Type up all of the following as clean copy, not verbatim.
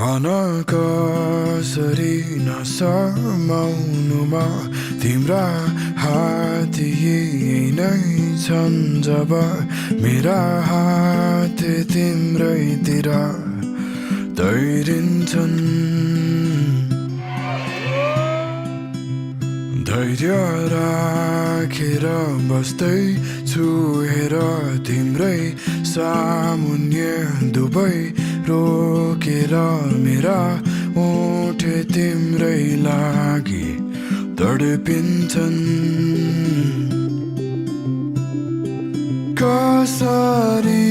Mana कसरी नसमाउनुमा तिम्रा हात यही नै छन् जब मेरा हात तिम्रैतिर तैरिन्छन् धैर्य राखेर बस्दै छु हेर तिम्रै सामुन्य दुबै रोकेर मेरा ओठ तिम्रै लागि तडपिन्छन् कसरी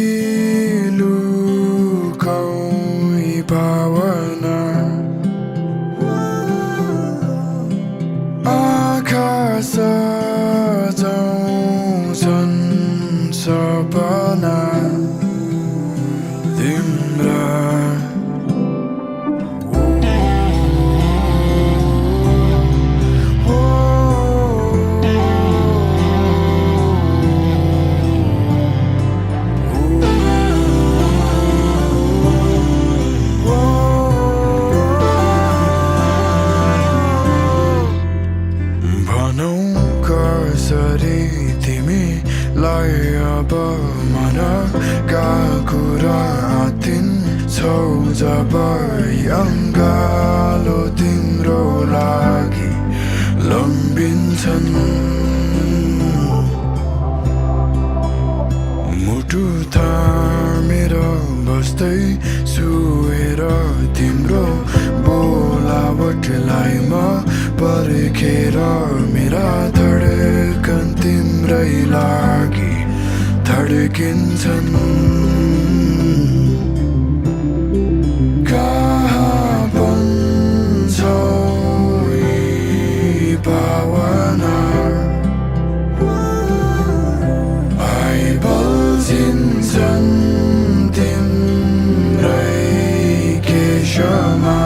लुकाऊ यी भावना आँखा सजाउँछन् सपना तिम्रा भनौ कसरी तिमीलाई अब मनका कुरा आत्तिन्छौ जब अङ्गालो तिम्रो लागि लम्बिन्छन् मुटु थामेर बस्दै छु हेर तिम्रो बोलावटलाई म पर्खेर मेरा धडकन तिम्रै लागि धड्किन्छन् कहाँ बन्छौ यी भावना आइबल्झिन्छन् तिम्रै केशमा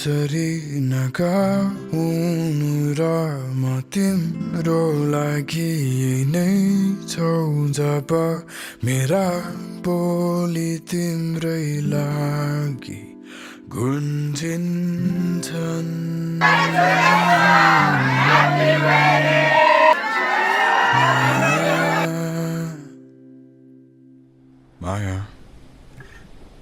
कसरी नगाउनु र म तिम्रो लागि नै छौ जब मेरा बोली तिम्रै लागि गुन्जिन्छन्।